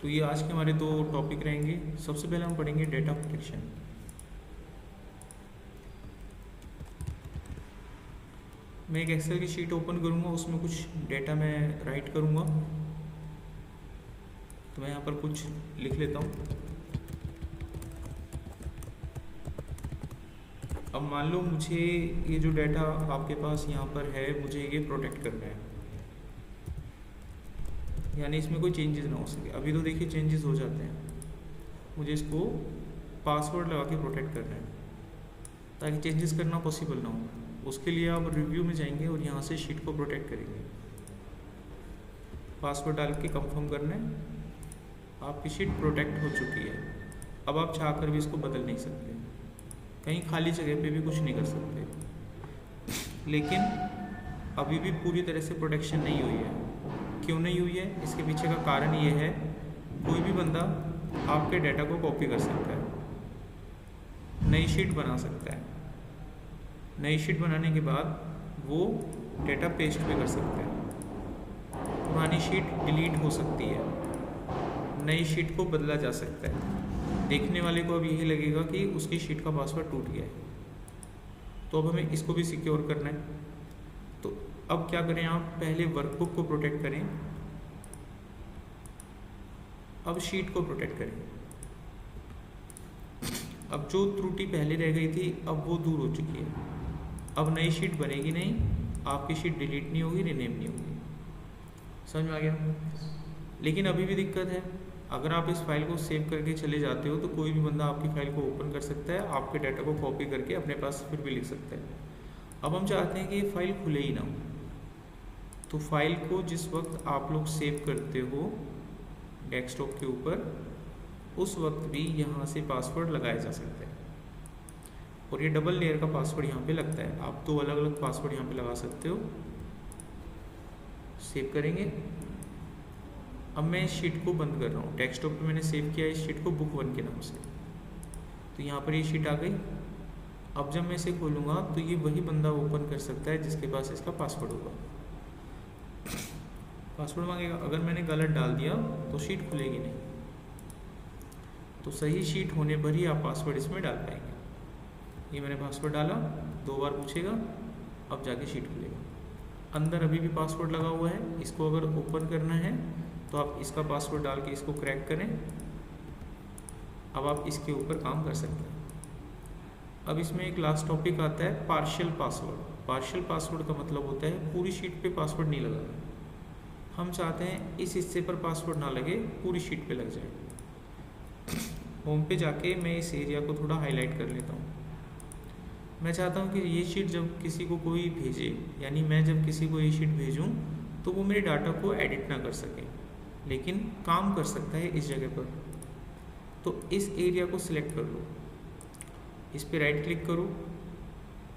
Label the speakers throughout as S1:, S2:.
S1: तो ये आज के हमारे दो टॉपिक रहेंगे। सबसे पहले हम पढ़ेंगे डेटा प्रोटेक्शन। मैं एक एक्सेल की शीट ओपन करूँगा, उसमें कुछ डेटा मैं राइट करूँगा। तो मैं यहाँ पर कुछ लिख लेता हूँ। अब मान लो मुझे ये जो डेटा आपके पास यहाँ पर है, मुझे ये प्रोटेक्ट करना है, यानी इसमें कोई चेंजेस ना हो सके। अभी तो देखिए चेंजेस हो जाते हैं। मुझे इसको पासवर्ड लगा के प्रोटेक्ट करना है ताकि चेंजेस करना पॉसिबल ना हो। उसके लिए आप रिव्यू में जाएंगे और यहाँ से शीट को प्रोटेक्ट करेंगे। पासवर्ड डाल के कंफर्म करना है, आपकी शीट प्रोटेक्ट हो चुकी है। अब आप चाह कर भी इसको बदल नहीं सकते, कहीं खाली जगह पे भी कुछ नहीं कर सकते। लेकिन अभी भी पूरी तरह से प्रोटेक्शन नहीं हुई है। क्यों नहीं हुई है? इसके पीछे का कारण ये है, कोई भी बंदा आपके डाटा को कॉपी कर सकता है, नई शीट बना सकता है। नई शीट बनाने के बाद वो डेटा पेस्ट भी कर सकता है। पुरानी शीट डिलीट हो सकती है, नई शीट को बदला जा सकता है। देखने वाले को अब यही लगेगा कि उसकी शीट का पासवर्ड टूट गया है। तो अब हमें इसको भी सिक्योर करना है। तो अब क्या करें, आप पहले वर्कबुक को प्रोटेक्ट करें, अब शीट को प्रोटेक्ट करें। अब जो त्रुटि पहले रह गई थी, अब वो दूर हो चुकी है। अब नई शीट बनेगी नहीं, आपकी शीट डिलीट नहीं होगी, रिनेम नहीं होगी। समझ में आ गया? लेकिन अभी भी दिक्कत है। अगर आप इस फाइल को सेव करके चले जाते हो तो कोई भी बंदा आपकी फाइल को ओपन कर सकता है, आपके डाटा को कॉपी करके अपने पास फिर भी लिख सकता है। अब हम चाहते हैं कि ये फाइल खुले ही ना हो। तो फाइल को जिस वक्त आप लोग सेव करते हो डेस्कटॉप के ऊपर, उस वक्त भी यहाँ से पासवर्ड लगाया जा सकता है। और ये डबल लेयर का पासवर्ड यहाँ पे लगता है। आप दो अलग अलग पासवर्ड यहाँ पे लगा सकते हो। सेव करेंगे। अब मैं इस शीट को बंद कर रहा हूँ। डेस्कटॉप पे मैंने सेव किया इस शीट को बुक 1 के नाम से। तो यहाँ पर ये शीट आ गई। अब जब मैं इसे खोलूँगा तो ये वही बंदा ओपन कर सकता है जिसके पास इसका पासवर्ड होगा। पासवर्ड मांगेगा, अगर मैंने गलत डाल दिया तो शीट खुलेगी नहीं। तो सही शीट होने पर ही आप पासवर्ड इसमें डाल पाएंगे। ये मैंने पासवर्ड डाला, 2 बार पूछेगा, अब जाके शीट खुलेगा। अंदर अभी भी पासवर्ड लगा हुआ है। इसको अगर ओपन करना है तो आप इसका पासवर्ड डाल के इसको क्रैक करें। अब आप इसके ऊपर काम कर सकते हैं। अब इसमें एक लास्ट टॉपिक आता है, पार्शियल पासवर्ड। पार्शियल पासवर्ड का मतलब होता है पूरी शीट पे पासवर्ड नहीं लगाना। हम चाहते हैं इस हिस्से पर पासवर्ड ना लगे, पूरी शीट पे लग जाए। होम पे जाके मैं इस एरिया को थोड़ा हाईलाइट कर लेता हूँ। मैं चाहता हूँ कि ये शीट जब किसी को कोई भेजे, यानी मैं जब किसी को ये शीट भेजूँ तो वो मेरे डाटा को एडिट ना कर सके, लेकिन काम कर सकता है इस जगह पर। तो इस एरिया को सिलेक्ट कर लो, इस पे राइट क्लिक करो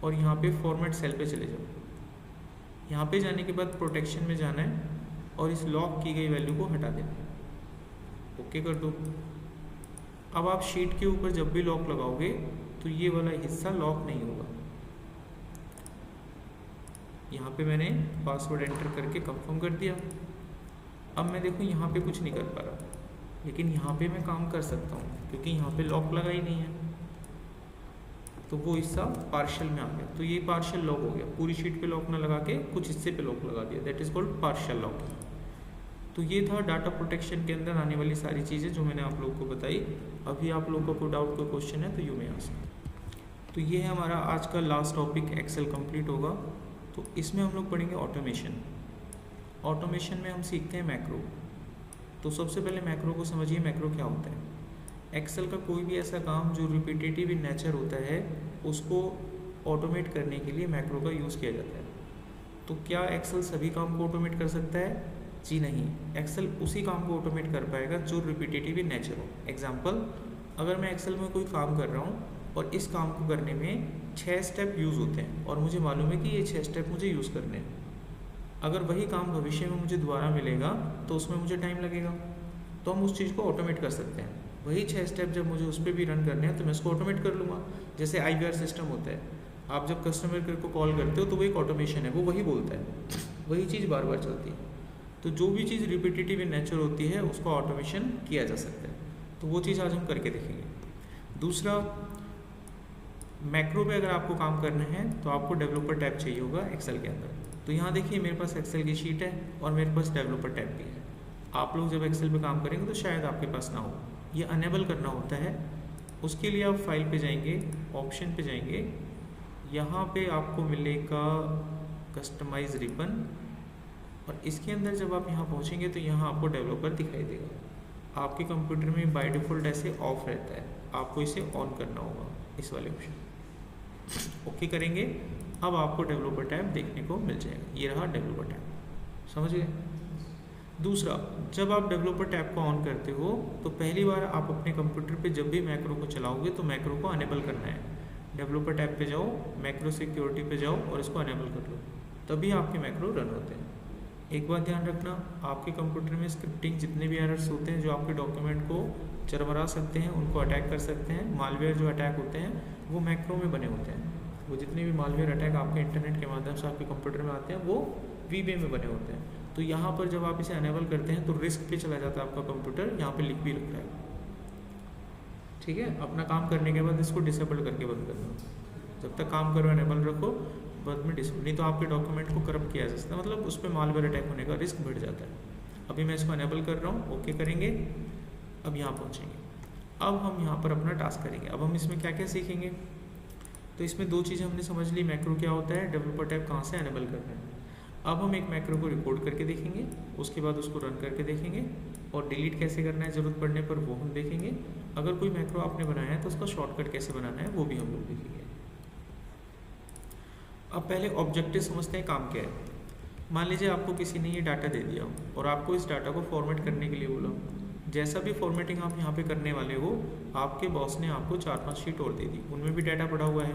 S1: और यहाँ पे फॉर्मेट सेल पे चले जाओ। यहाँ पे जाने के बाद प्रोटेक्शन में जाना है और इस लॉक की गई वैल्यू को हटा देना है। ओके कर दो। अब आप शीट के ऊपर जब भी लॉक लगाओगे तो ये वाला हिस्सा लॉक नहीं होगा। यहाँ पे मैंने पासवर्ड एंटर करके कंफर्म कर दिया। अब मैं देखूँ यहाँ पे कुछ नहीं कर पा रहा, लेकिन यहाँ पे मैं काम कर सकता हूँ क्योंकि यहाँ पे लॉक लगा ही नहीं है। तो वो हिस्सा पार्शियल में आ गया। तो ये पार्शियल लॉक हो गया। पूरी शीट पे लॉक ना लगा के कुछ हिस्से पे लॉक लगा दिया, that is called partial locking. तो ये था डाटा प्रोटेक्शन के अंदर आने वाली सारी चीज़ें जो मैंने आप लोगों को बताई। अभी आप लोगों को कोई डाउट, कोई क्वेश्चन है तो यू मे आस्क। तो ये है हमारा आज का लास्ट टॉपिक, एक्सेल कंप्लीट होगा। तो इसमें हम लोग पढ़ेंगे ऑटोमेशन। ऑटोमेशन में हम सीखते हैं मैक्रो। तो सबसे पहले मैक्रो को समझिए, मैक्रो क्या होता है। एक्सेल का कोई भी ऐसा काम जो रिपीटेटिव इन नेचर होता है, उसको ऑटोमेट करने के लिए मैक्रो का यूज़ किया जाता है। तो क्या एक्सेल सभी काम को ऑटोमेट कर सकता है? जी नहीं। एक्सेल उसी काम को ऑटोमेट कर पाएगा जो रिपीटेटिव इन नेचर हो। एग्जाम्पल, अगर मैं एक्सेल में कोई काम कर रहा हूँ और इस काम को करने में 6 स्टेप यूज़ होते हैं और मुझे मालूम है कि ये 6 स्टेप मुझे यूज़ करने हैं। अगर वही काम भविष्य में मुझे दोबारा मिलेगा तो उसमें मुझे टाइम लगेगा, तो हम उस चीज़ को ऑटोमेट कर सकते हैं। वही 6 स्टेप जब मुझे उस पर भी रन करने हैं तो मैं उसको ऑटोमेट कर लूँगा। जैसे IVR सिस्टम होता है, आप जब कस्टमर केयर को कॉल करते हो तो वो एक ऑटोमेशन है, वो वही बोलता है, वही चीज़ बार बार चलती है। तो जो भी चीज़ रिपीटेटिव इन नेचर होती है उसको ऑटोमेशन किया जा सकता है, तो वो चीज़ आज हम करके देखेंगे। दूसरा, मैक्रो पे अगर आपको काम करना है तो आपको डेवलपर टैब चाहिए होगा एक्सेल के अंदर। तो यहाँ देखिए मेरे पास एक्सेल की शीट है और मेरे पास डेवलपर टैब भी है। आप लोग जब एक्सेल पे काम करेंगे तो शायद आपके पास ना हो, ये अनेबल करना होता है। उसके लिए आप फाइल पे जाएंगे, ऑप्शन पे जाएंगे, यहाँ पे आपको मिलेगा कस्टमाइज रिबन, और इसके अंदर जब आप यहाँ पहुँचेंगे तो यहाँ आपको डेवलपर दिखाई देगा। आपके कंप्यूटर में बाय डिफ़ॉल्ट ऐसे ऑफ रहता है, आपको इसे ऑन करना होगा, इस वाले ऑप्शन ओके करेंगे। अब आपको डेवलपर टैब देखने को मिल जाएगा, ये रहा डेवलपर टैब, समझ गए। दूसरा, जब आप डेवलपर टैब को ऑन करते हो तो पहली बार आप अपने कंप्यूटर पे जब भी मैक्रो को चलाओगे तो मैक्रो को अनेबल करना है। डेवलपर टैब पे जाओ, मैक्रो सिक्योरिटी पे जाओ और इसको अनेबल कर लो, तभी आपके मैक्रो रन होते हैं। एक बात ध्यान रखना, आपके कंप्यूटर में स्क्रिप्टिंग जितने भी एरर्स होते हैं जो आपके डॉक्यूमेंट को चरमरा सकते हैं, उनको अटैक कर सकते हैं, मालवेयर जो अटैक होते हैं वो मैक्रो में बने होते हैं। वो जितने भी मालवेयर अटैक आपके इंटरनेट के माध्यम से आपके कंप्यूटर में आते हैं वो वीबीए में बने होते हैं। तो यहाँ पर जब आप इसे अनेबल करते हैं तो रिस्क पे चला जाता है आपका कंप्यूटर, यहाँ पे लिख भी रखा है, ठीक है। अपना काम करने के बाद इसको डिसेबल करके बंद कर दो, जब तक काम करो अनेबल रखो, बाद में डिसेबल, नहीं तो आपके डॉक्यूमेंट को करप्ट किया जा सकता है, मतलब उस पर मालवेयर अटैक होने का रिस्क बढ़ जाता है। अभी मैं इसको अनेबल कर रहा हूँ, ओके करेंगे। अब यहाँ पहुँचेंगे, अब हम यहाँ पर अपना टास्क करेंगे। अब हम इसमें क्या क्या सीखेंगे, तो इसमें दो चीज़ें हमने समझ ली, मैक्रो क्या होता है, डेवलपर टैब कहाँ से अनेबल करना है। अब हम एक मैक्रो को रिकॉर्ड करके देखेंगे, उसके बाद उसको रन करके देखेंगे, और डिलीट कैसे करना है ज़रूरत पड़ने पर वो हम देखेंगे। अगर कोई मैक्रो आपने बनाया है तो उसका शॉर्टकट कैसे बनाना है वो भी हम लोग देखेंगे। अब पहले ऑब्जेक्टिव समझते हैं, काम क्या है। मान लीजिए आपको किसी ने ये डाटा दे दिया और आपको इस डाटा को फॉर्मेट करने के लिए बोला। जैसा भी फॉर्मेटिंग आप यहाँ पे करने वाले हो, आपके बॉस ने आपको 4-5 शीट और दे दी, उनमें भी डाटा पड़ा हुआ है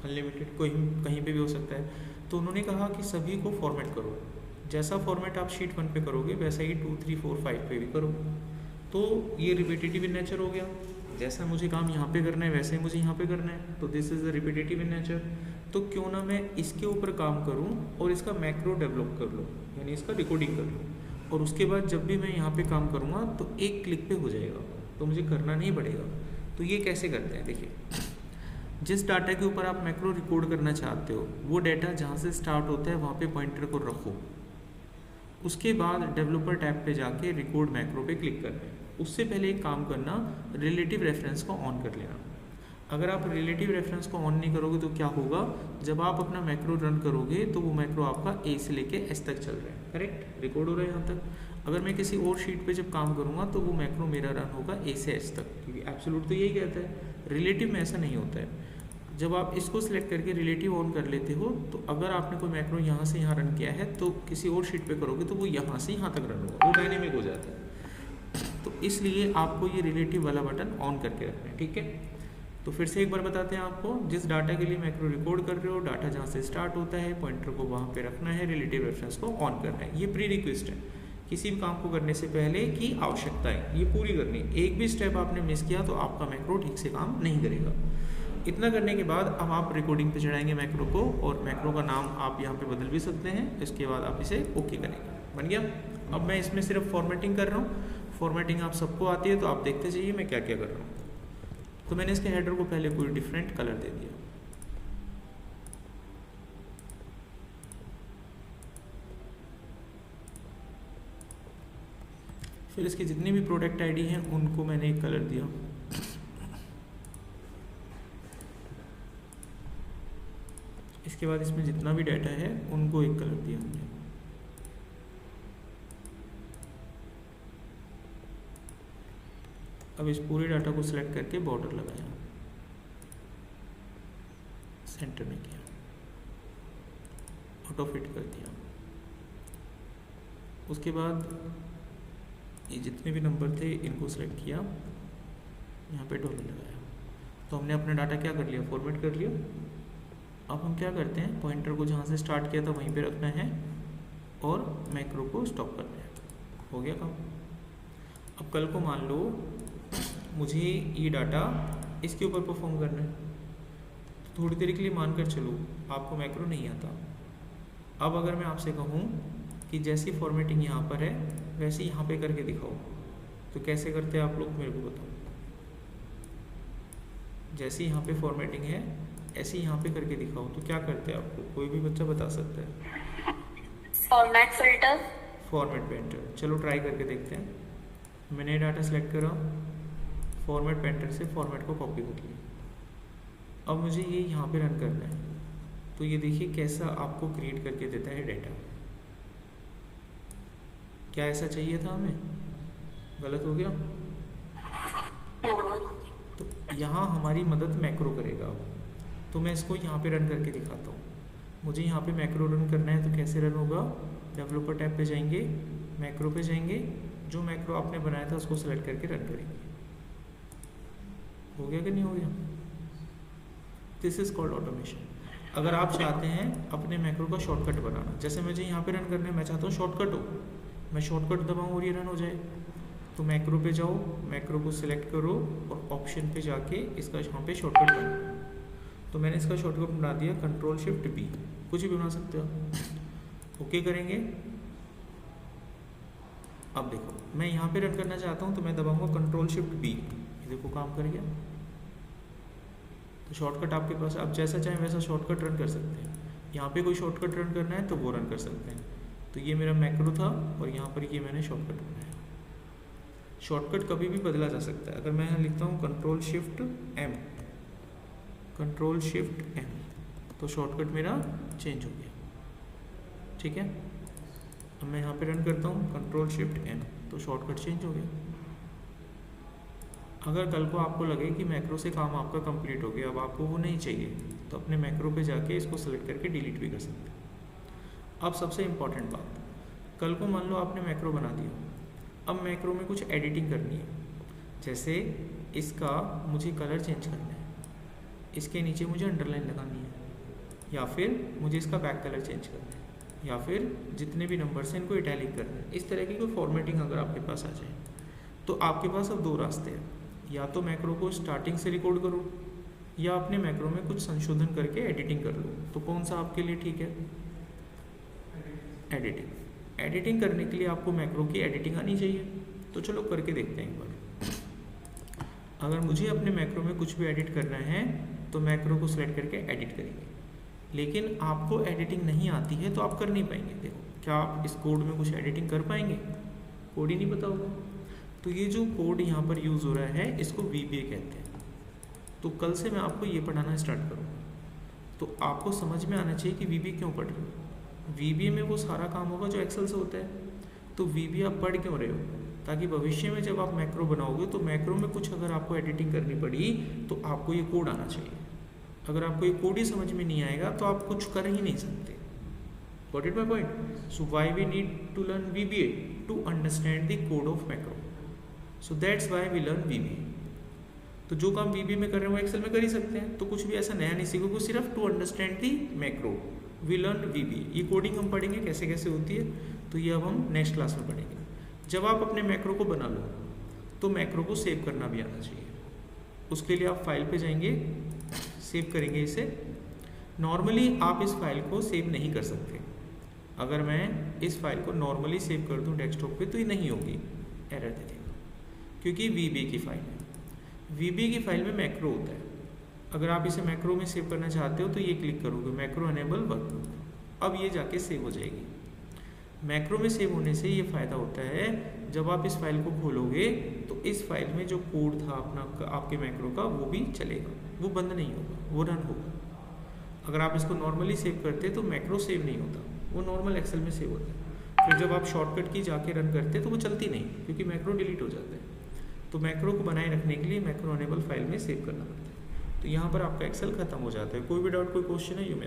S1: अनलिमिटेड, कोई कहीं पे भी हो सकता है। तो उन्होंने कहा कि सभी को फॉर्मेट करो, जैसा फॉर्मेट आप शीट 1 पे करोगे वैसा ही 2, 3, 4, 5 पे भी करो। तो ये रिपीटेटिव इन नेचर हो गया, जैसा मुझे काम यहाँ पे करना है वैसे ही मुझे यहाँ पे करना है, तो this is a repetitive in nature. तो क्यों ना मैं इसके ऊपर काम करूँ और इसका मैक्रो डेवलप कर लूँ, यानी इसका डिकोडिंग कर लूँ, और उसके बाद जब भी मैं यहाँ पे काम करूँगा तो एक क्लिक पे हो जाएगा, तो मुझे करना नहीं पड़ेगा। तो ये कैसे करते हैं, देखिए, जिस डाटा के ऊपर आप मैक्रो रिकॉर्ड करना चाहते हो वो डाटा जहाँ से स्टार्ट होता है वहाँ पे पॉइंटर को रखो, उसके बाद डेवलपर टैब पे जाके रिकॉर्ड मैक्रो पे क्लिक करना है। उससे पहले एक काम करना, रिलेटिव रेफरेंस को ऑन कर लेना। अगर आप रिलेटिव रेफरेंस को ऑन नहीं करोगे तो क्या होगा, जब आप अपना मैक्रो रन करोगे तो वो मैक्रो आपका ए से लेके एस तक चल रहा है, करेक्ट, रिकॉर्ड हो रहा है यहाँ तक। अगर मैं किसी और शीट पे जब काम करूँगा तो वो मैक्रो मेरा रन होगा ए से एस तक, क्योंकि एब्सोल्यूट तो यही कहता है, रिलेटिव में ऐसा नहीं होता है। जब आप इसको सिलेक्ट करके रिलेटिव ऑन कर लेते हो तो अगर आपने कोई मैक्रो यहाँ से यहाँ रन किया है तो किसी और शीट पे करोगे तो वो यहाँ से यहाँ तक रन होगा, वो डायनेमिक हो जाता है। तो इसलिए आपको ये रिलेटिव वाला बटन ऑन करके रखना है, ठीक है। तो फिर से एक बार बताते हैं आपको, जिस डाटा के लिए मैक्रो रिकॉर्ड कर रहे हो, डाटा जहाँ से स्टार्ट होता है पॉइंटर को वहाँ पे रखना है, रिलेटिव रेफरेंस को ऑन करना है। ये प्री रिक्वेस्ट है, किसी भी काम को करने से पहले की आवश्यकता है, ये पूरी करनी है। एक भी स्टेप आपने मिस किया तो आपका मैक्रो ठीक से काम नहीं करेगा। इतना करने के बाद अब आप रिकॉर्डिंग पे चढ़ाएंगे मैक्रो को, और मैक्रो का नाम आप यहाँ पे बदल भी सकते हैं। इसके बाद आप इसे ओके करेंगे, बन गया। अब मैं इसमें सिर्फ फॉर्मेटिंग कर रहा हूँ, फॉर्मेटिंग आप सबको आती है तो आप देखते जाइए मैं क्या क्या कर रहा हूँ। तो मैंने इसके हेडर को पहले कोई डिफरेंट कलर दे दिया, फिर इसके जितनी भी प्रोडक्ट आईडी हैं उनको मैंने एक कलर दिया, इसके बाद इसमें जितना भी डाटा है उनको एक कलर दिया हमने। अब इस पूरे डाटा को सिलेक्ट करके बॉर्डर लगाया, सेंटर में किया, ऑटो फिट कर दिया। उसके बाद ये जितने भी नंबर थे इनको सिलेक्ट किया, यहाँ पे डॉलर लगाया। तो हमने अपना डाटा क्या कर लिया, फॉर्मेट कर लिया। अब हम क्या करते हैं, पॉइंटर को जहाँ से स्टार्ट किया था वहीं पे रखना है और मैक्रो को स्टॉप करना है, हो गया काम। अब कल को मान लो मुझे ये डाटा इसके ऊपर परफॉर्म करना है, तो थोड़ी देर के लिए मानकर चलो आपको मैक्रो नहीं आता। अब अगर मैं आपसे कहूँ कि जैसी फॉर्मेटिंग यहाँ पर है वैसे यहाँ पे करके दिखाओ। तो कैसे करते हैं आप लोग मेरे को बताओ। जैसे यहाँ पे फॉर्मेटिंग है ऐसे यहाँ पे करके दिखाओ। तो क्या करते हैं आप लोग, कोई भी बच्चा बता सकता है।
S2: फॉर्मेट फिल्टर,
S1: फॉर्मेट पेंटर, चलो ट्राई करके देखते हैं। मैंने डाटा सेलेक्ट करा, फॉर्मेट पेंटर से फॉर्मेट को कॉपी कर लिया। अब मुझे ये यहाँ पे रन करना है। तो ये देखिए कैसा आपको क्रिएट करके देता है डेटा। क्या ऐसा चाहिए था हमें, गलत हो गया। तो यहाँ हमारी मदद मैक्रो करेगा। तो मैं इसको यहाँ पे रन करके दिखाता हूँ। मुझे यहाँ पे मैक्रो रन करना है तो कैसे रन होगा। डेवलपर टैब पे जाएंगे, मैक्रो पे जाएंगे, जो मैक्रो आपने बनाया था उसको सेलेक्ट करके रन करेंगे। हो गया कि नहीं हो गया। This is called automation. अगर आप चाहते हैं अपने मैक्रो का शॉर्टकट बनाना, जैसे मुझे यहाँ पे रन करना है, मैं चाहता हूँ शॉर्टकट हो, मैं शॉर्टकट दबाऊँ और ये रन हो जाए। तो मैक्रो पे जाओ, मैक्रो को सिलेक्ट करो और ऑप्शन पे जाके इसका यहाँ पे शॉर्टकट बनाओ। तो मैंने इसका शॉर्टकट बना दिया Ctrl+Shift+B, कुछ भी बना सकते हो। ओके करेंगे। अब देखो मैं यहाँ पे रन करना चाहता हूँ तो मैं दबाऊंगा Ctrl+Shift+B, ये देखो काम कर गया। तो शॉर्टकट आपके पास, आप जैसा चाहें वैसा शॉर्टकट रन कर सकते हैं। यहाँ पे कोई शॉर्टकट रन करना है तो वो रन कर सकते हैं। तो ये मेरा मैक्रो था और यहाँ पर ये मैंने शॉर्टकट बनाया। शॉर्टकट कभी भी बदला जा सकता है। अगर मैं यहाँ लिखता हूँ Ctrl+Shift+M, Ctrl+Shift+M, तो शॉर्टकट मेरा चेंज हो गया। ठीक है, अब मैं यहाँ पे रन करता हूँ Ctrl+Shift+M, तो शॉर्टकट चेंज हो गया। अगर कल को आपको लगे कि मैक्रो से काम आपका कंप्लीट हो गया, अब आपको वो नहीं चाहिए, तो अपने मैक्रो पे जाके इसको सेलेक्ट करके डिलीट भी कर सकते हैं। अब सबसे इम्पॉर्टेंट बात, कल को मान लो आपने मैक्रो बना दिया, अब मैक्रो में कुछ एडिटिंग करनी है। जैसे इसका मुझे कलर चेंज करना है, इसके नीचे मुझे अंडरलाइन लगानी है, या फिर मुझे इसका बैक कलर चेंज करना है, या फिर जितने भी नंबर्स हैं इनको इटैलिक करना है। इस तरह की कोई फॉर्मेटिंग अगर आपके पास आ जाए तो आपके पास अब दो रास्ते हैं। या तो मैक्रो को स्टार्टिंग से रिकॉर्ड करो, या अपने मैक्रो में कुछ संशोधन करके एडिटिंग कर लो। तो कौन सा आपके लिए ठीक है। एडिटिंग। एडिटिंग करने के लिए आपको मैक्रो की एडिटिंग आनी चाहिए। तो चलो करके देखते हैं एक बार। अगर मुझे अपने मैक्रो में कुछ भी एडिट करना है तो मैक्रो को सिलेक्ट करके एडिट करेंगे। लेकिन आपको एडिटिंग नहीं आती है तो आप कर नहीं पाएंगे। देखो, क्या आप इस कोड में कुछ एडिटिंग कर पाएंगे, कोड ही नहीं पता होगा। तो ये जो कोड यहाँ पर यूज़ हो रहा है इसको VBA कहते हैं। तो कल से मैं आपको ये पढ़ाना स्टार्ट करूँगा, तो आपको समझ में आना चाहिए कि VBA क्यों पढ़ रहे हो। VBA में वो सारा काम होगा जो एक्सेल से होता है। तो VBA आप पढ़ क्यों रहे हो, ताकि भविष्य में जब आप मैक्रो बनाओगे तो मैक्रो में कुछ अगर आपको एडिटिंग करनी पड़ी तो आपको ये कोड आना चाहिए। अगर आपको ये कोड ही समझ में नहीं आएगा तो आप कुछ कर ही नहीं सकते। Got it my point? So why we need to learn VBA? To understand the code of macro. So that's why we learn VBA. तो जो काम VBA में कर रहे हैं वो एक्सेल में कर ही सकते हैं। तो कुछ भी ऐसा नया नहीं सीखोगे, सिर्फ to understand the macro we learn VBA। ये कोडिंग हम पढ़ेंगे कैसे कैसे होती है, तो ये अब हम नेक्स्ट क्लास में पढ़ेंगे। जब आप अपने मैक्रो को बना लो तो मैक्रो को सेव करना भी आना चाहिए। उसके लिए आप फाइल पे जाएंगे, सेव करेंगे इसे। नॉर्मली आप इस फाइल को सेव नहीं कर सकते। अगर मैं इस फाइल को नॉर्मली सेव कर दूं डेस्कटॉप पे तो ये नहीं होगी, एरर दे देगा, क्योंकि VBA की फाइल है। VBA की फाइल में मैक्रो होता है। अगर आप इसे मैक्रो में सेव करना चाहते हो तो ये क्लिक करोगे, मैक्रो एनेबल वर्कबुक। अब ये जाके सेव हो जाएगी। मैक्रो में सेव होने से ये फ़ायदा होता है, जब आप इस फाइल को खोलोगे तो इस फाइल में जो कोड था अपना आपके मैक्रो का वो भी चलेगा, वो बंद नहीं होगा, वो रन होगा। अगर आप इसको नॉर्मली सेव करते तो मैक्रो सेव नहीं होता, वो नॉर्मल एक्सेल में सेव होता है। फिर जब आप शॉर्टकट की जाके रन करते तो वो चलती नहीं, क्योंकि मैक्रो डिलीट हो जाता है। तो मैक्रो को बनाए रखने के लिए मैक्रो एनेबल फाइल में सेव करना पड़ता है। तो यहाँ पर आपका एक्सेल खत्म हो जाता है। कोई भी डाउट, कोई क्वेश्चन है, यू में